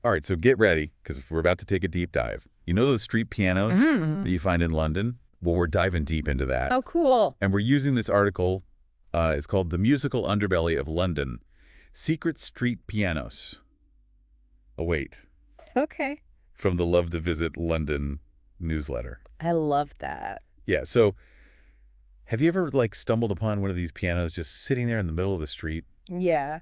All right, so get ready, because we're about to take a deep dive. You know those street pianos Mm. that you find in London? Well, we're diving deep into that. Oh, cool. And we're using this article. It's called The Musical Underbelly of London, Secret Street Pianos. Oh, wait. Okay. From the Love to Visit London newsletter. I love that. Yeah, so have you ever, stumbled upon one of these pianos just sitting there in the middle of the street? Yeah.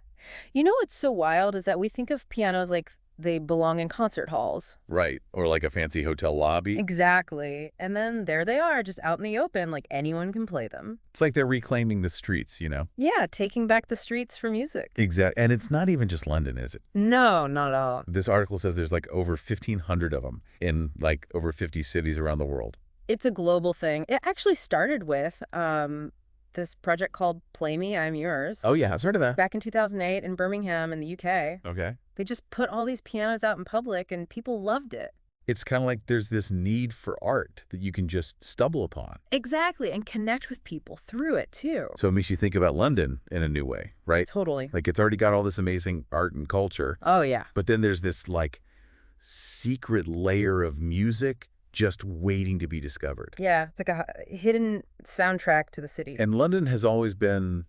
You know what's so wild is that we think of pianos like they belong in concert halls. Right, or like a fancy hotel lobby. Exactly. And then there they are, just out in the open, like anyone can play them. It's like they're reclaiming the streets, you know? Yeah, taking back the streets for music. Exactly. And it's not even just London, is it? No, not at all. This article says there's over 1,500 of them in over 50 cities around the world. It's a global thing. It actually started with this project called Play Me, I'm Yours. Oh, yeah, I've heard of that. Back in 2008 in Birmingham in the UK. Okay. They just put all these pianos out in public and people loved it. It's kind of like there's this need for art that you can just stumble upon. Exactly, and connect with people through it, too. So it makes you think about London in a new way, right? Totally. Like it's already got all this amazing art and culture. Oh, yeah. But then there's this secret layer of music just waiting to be discovered. Yeah, it's like a hidden soundtrack to the city. And London has always been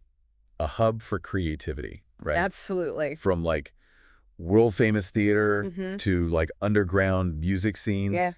a hub for creativity, right? Absolutely. From world famous theater Mm-hmm. to underground music scenes. Yeah,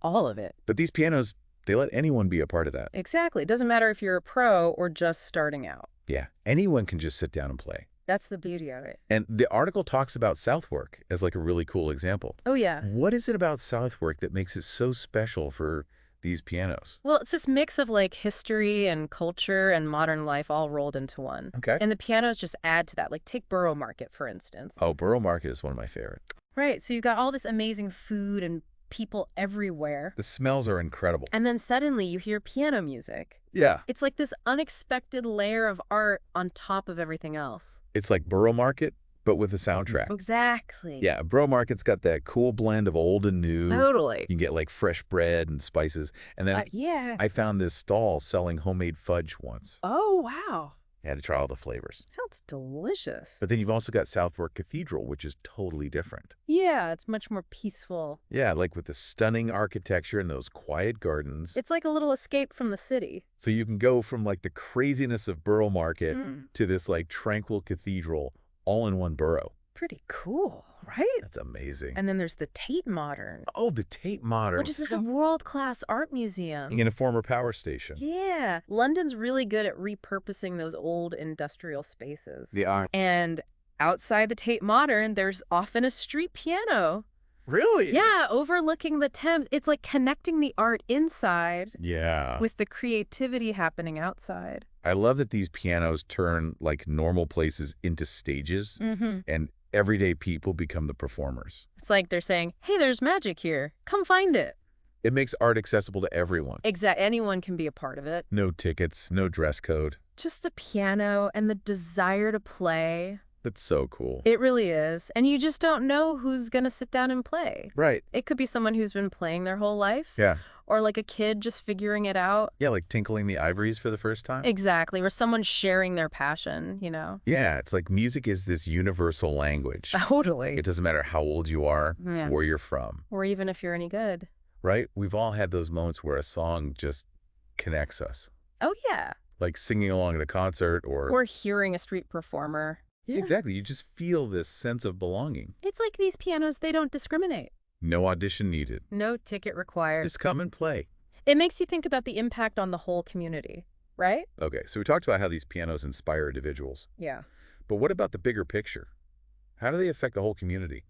all of it. But these pianos, they let anyone be a part of that. Exactly. It doesn't matter if you're a pro or just starting out. Yeah, anyone can just sit down and play. That's the beauty of it. And the article talks about Southwark as a really cool example. Oh, yeah. What is it about Southwark that makes it so special for these pianos? Well, it's this mix of history and culture and modern life all rolled into one. Okay. And the pianos just add to that. Like take Borough Market, for instance. Oh, Borough Market is one of my favorite. Right. So you've got all this amazing food and people everywhere. The smells are incredible. And then suddenly you hear piano music. Yeah. It's like this unexpected layer of art on top of everything else. It's like Borough Market, but with a soundtrack. Exactly. Yeah, Borough Market's got that cool blend of old and new. Totally. You can get fresh bread and spices. And then Yeah. I found this stall selling homemade fudge once. Oh, wow. I had to try all the flavors. Sounds delicious. But then you've also got Southwark Cathedral, which is totally different. Yeah, it's much more peaceful. Yeah, with the stunning architecture and those quiet gardens. It's like a little escape from the city. So you can go from the craziness of Borough Market Mm. to this tranquil cathedral all in one borough. Pretty cool, right? That's amazing. And then there's the Tate Modern, Oh, the Tate Modern. which is a world-class art museum. In a former power station. Yeah. London's really good at repurposing those old industrial spaces. The art. And outside the Tate Modern, there's often a street piano. Really? Yeah, overlooking the Thames. It's like connecting the art inside Yeah. with the creativity happening outside. I love that these pianos turn normal places into stages Mm-hmm. and everyday people become the performers. It's like they're saying, hey, there's magic here. Come find it. It makes art accessible to everyone. Anyone can be a part of it. No tickets, no dress code. Just a piano and the desire to play. That's so cool. It really is. And you just don't know who's going to sit down and play. Right. It could be someone who's been playing their whole life. Yeah. Or a kid just figuring it out. Yeah, tinkling the ivories for the first time. Exactly. Or someone sharing their passion, you know? Yeah, it's music is this universal language. Totally. It doesn't matter how old you are, Yeah. where you're from, Or even if you're any good. right? We've all had those moments where a song just connects us. Oh, yeah. Like singing along at a concert Or hearing a street performer. Yeah, exactly. You just feel this sense of belonging. It's like these pianos, they don't discriminate. No audition needed. No ticket required. Just come and play. It makes you think about the impact on the whole community, right? Okay, so we talked about how these pianos inspire individuals. Yeah. But what about the bigger picture? How do they affect the whole community?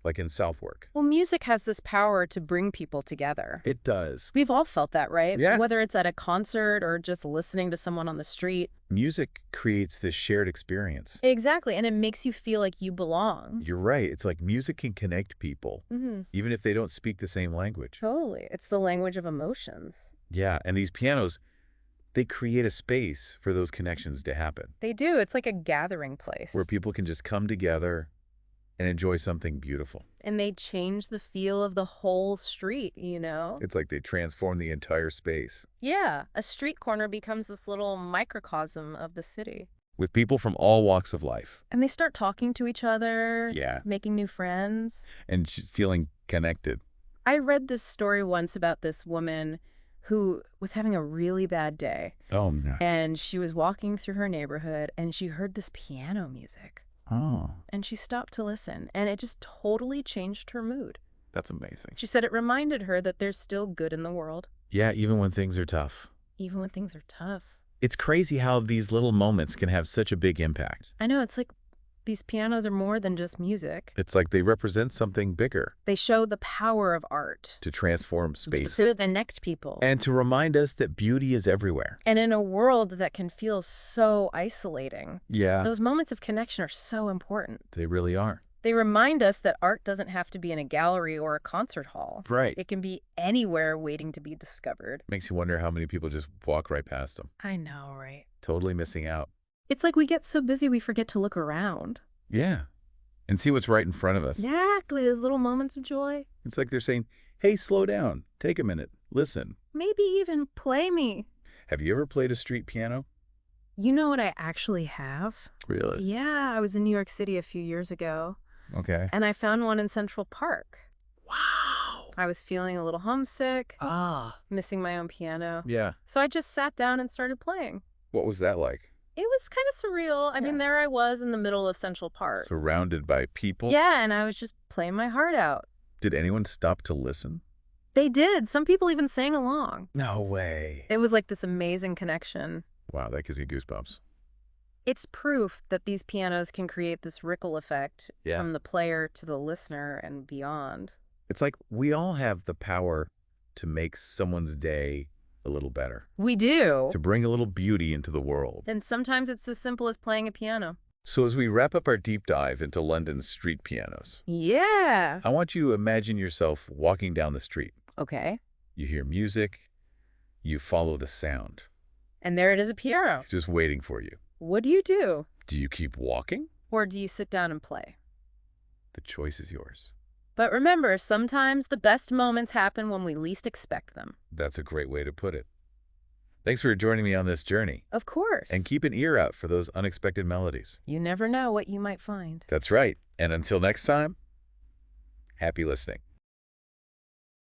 Like in Southwark? Well, music has this power to bring people together. It does. We've all felt that, right? Yeah. Whether it's at a concert or just listening to someone on the street. Music creates this shared experience. Exactly. And it makes you feel like you belong. You're right. It's music can connect people, Mm-hmm. even if they don't speak the same language. Totally. It's the language of emotions. Yeah, and these pianos, they create a space for those connections to happen, They do. It's like a gathering place. where people can just come together and enjoy something beautiful. And they change the feel of the whole street, you know? It's like they transform the entire space. Yeah. A street corner becomes this little microcosm of the city. with people from all walks of life. And they start talking to each other, Yeah. making new friends. And feeling connected. I read this story once about this woman who was having a really bad day. Oh, no. And she was walking through her neighborhood and she heard this piano music. Oh, And she stopped to listen, and it just totally changed her mood. that's amazing. She said it reminded her that there's still good in the world, Yeah, even when things are tough. even when things are tough. It's crazy how these little moments can have such a big impact. I know, it's like these pianos are more than just music. It's like they represent something bigger They show the power of art to transform space to connect people. and to remind us that beauty is everywhere. And in a world that can feel so isolating, Yeah, those moments of connection are so important. they really are. They remind us that art doesn't have to be in a gallery or a concert hall. Right. It can be anywhere waiting to be discovered. Makes you wonder how many people just walk right past them, I know, right? totally missing out. It's like we get so busy we forget to look around. Yeah, and see what's right in front of us. Exactly, those little moments of joy. It's like they're saying, hey, slow down, take a minute, listen. Maybe even play me. Have you ever played a street piano? You know what I actually have? Really? Yeah, I was in New York City a few years ago, Okay. and I found one in Central Park. Wow. I was feeling a little homesick, Ah. missing my own piano. Yeah. So I just sat down and started playing. What was that like? It was kind of surreal. I mean, there I was in the middle of Central Park. Surrounded by people? Yeah, and I was just playing my heart out. Did anyone stop to listen? They did. Some people even sang along. No way. It was like this amazing connection. Wow, that gives me goosebumps. It's proof that these pianos can create this ripple effect Yeah. from the player to the listener and beyond. It's like we all have the power to make someone's day a little better, We do. to bring a little beauty into the world. And sometimes it's as simple as playing a piano. So as we wrap up our deep dive into London's street pianos, Yeah. I want you to imagine yourself walking down the street. Okay. You hear music, you follow the sound, And there it is, a piano. just waiting for you. What do you do? Do you keep walking? Or do you sit down and play? The choice is yours. But remember, sometimes the best moments happen when we least expect them. That's a great way to put it. Thanks for joining me on this journey. Of course. And keep an ear out for those unexpected melodies. You never know what you might find. That's right. And until next time, happy listening.